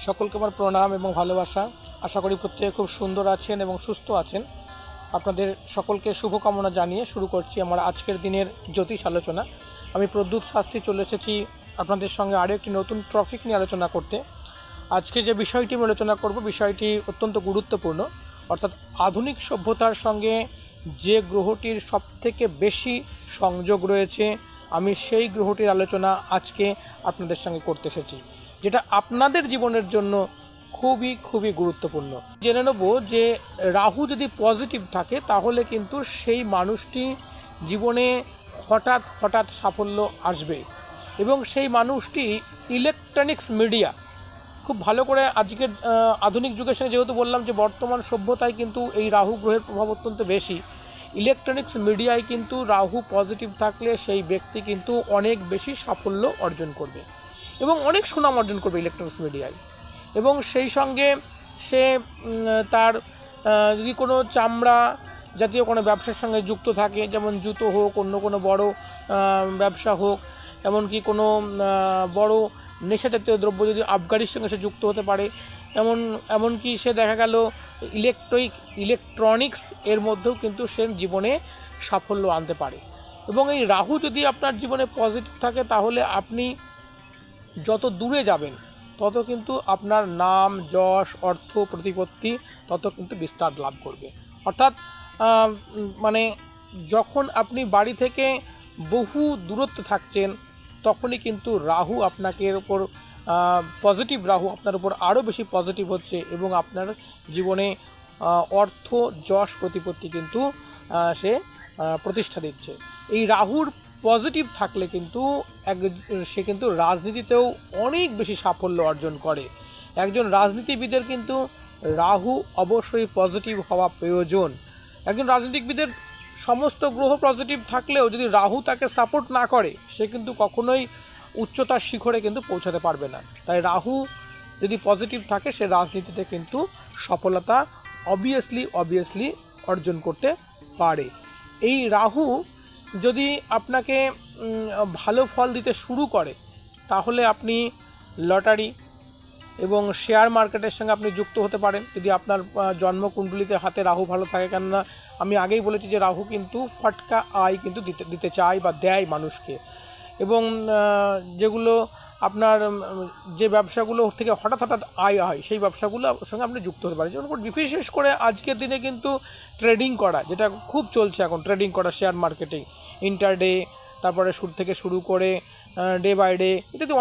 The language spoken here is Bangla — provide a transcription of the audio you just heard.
সকলকে আমার প্রণাম এবং ভালোবাসা। আশা করি প্রত্যেকে খুব সুন্দর আছেন এবং সুস্থ আছেন। আপনাদের সকলকে শুভকামনা জানিয়ে শুরু করছি আমার আজকের দিনের জ্যোতিষ আলোচনা। আমি প্রদ্যুৎ শাস্ত্রী চলে এসেছি আপনাদের সঙ্গে আরও একটি নতুন টপিক নিয়ে আলোচনা করতে। আজকে যে বিষয়টি আমি আলোচনা করব, বিষয়টি অত্যন্ত গুরুত্বপূর্ণ। অর্থাৎ আধুনিক সভ্যতার সঙ্গে যে গ্রহটির সবথেকে বেশি সংযোগ রয়েছে, আমি সেই গ্রহটির আলোচনা আজকে আপনাদের সঙ্গে করতে এসেছি, যেটা আপনাদের জীবনের জন্য খুবই গুরুত্বপূর্ণ। জেনে নেব যে রাহু যদি পজিটিভ থাকে তাহলে কিন্তু সেই মানুষটি জীবনে হঠাৎ সাফল্য আসবে এবং সেই মানুষটি ইলেকট্রনিক্স মিডিয়া খুব ভালো করে আজকের আধুনিক যুগের সঙ্গে যেহেতু বললাম যে বর্তমান সভ্যতায় কিন্তু এই রাহু গ্রহের প্রভাব অত্যন্ত বেশি। ইলেকট্রনিক্স মিডিয়ায় কিন্তু রাহু পজিটিভ থাকলে সেই ব্যক্তি কিন্তু অনেক বেশি সাফল্য অর্জন করবে এবং অনেক সুনাম অর্জন করবে ইলেকট্রনিক্স মিডিয়ায়। এবং সেই সঙ্গে সে তার যদি কোনো চামড়া জাতীয় কোনো ব্যবসার সঙ্গে যুক্ত থাকে, যেমন জুতো হোক, অন্য কোনো বড় ব্যবসা হোক, এমনকি কোনো বড় নেশা জাতীয় দ্রব্য যদি আবগারির সঙ্গে সে যুক্ত হতে পারে, এমনকি সে দেখা গেল ইলেকট্রনিক্স এর মধ্যেও কিন্তু সে জীবনে সাফল্য আনতে পারে। এবং এই রাহু যদি আপনার জীবনে পজিটিভ থাকে তাহলে আপনি যত দূরে যাবেন তত কিন্তু আপনার নাম, যশ, অর্থ, প্রতিপত্তি তত কিন্তু বিস্তার লাভ করবে। অর্থাৎ মানে যখন আপনি বাড়ি থেকে বহু দূরত্বে থাকছেন তখনই কিন্তু রাহু আপনাকে ওপর পজিটিভ রাহু আপনার উপর আরও বেশি পজিটিভ হচ্ছে এবং আপনার জীবনে অর্থ, যশ, প্রতিপত্তি কিন্তু সে প্রতিষ্ঠা দিচ্ছে। এই রাহুর পজিটিভ থাকলে কিন্তু সে কিন্তু রাজনীতিতেও অনেক বেশি সাফল্য অর্জন করে। একজন রাজনীতিবিদের কিন্তু রাহু অবশ্যই পজিটিভ হওয়া প্রয়োজন। একজন রাজনীতিবিদের সমস্ত গ্রহ পজিটিভ থাকলেও যদি রাহু তাকে সাপোর্ট না করে সে কিন্তু কখনোই উচ্চতার শিখরে কিন্তু পৌঁছাতে পারবে না। তাই রাহু যদি পজিটিভ থাকে সে রাজনীতিতে কিন্তু সফলতা অবভিয়াসলি অর্জন করতে পারে। এই রাহু যদি আপনাকে ভালো ফল দিতে শুরু করে তাহলে আপনি লটারি এবং শেয়ার মার্কেটের সঙ্গে আপনি যুক্ত হতে পারেন যদি আপনার জন্মকুণ্ডলিতে হাতে রাহু ভালো থাকে। কেননা আমি আগেই বলেছি যে রাহু কিন্তু ফটকা আয় কিন্তু দিতে চায় বা দেয় মানুষকে। এবং যেগুলো আপনার যে ব্যবসাগুলো থেকে হঠাৎ আয় হয় সেই ব্যবসাগুলোর সঙ্গে আপনি যুক্ত হতে পারেন। যেমন বিশেষ করে আজকের দিনে কিন্তু ট্রেডিং করা, যেটা খুব চলছে এখন, ট্রেডিং করা শেয়ার মার্কেটিং, ইন্টারডে, তারপরে থেকে শুরু করে ডে বাই ডে ইত্যাদি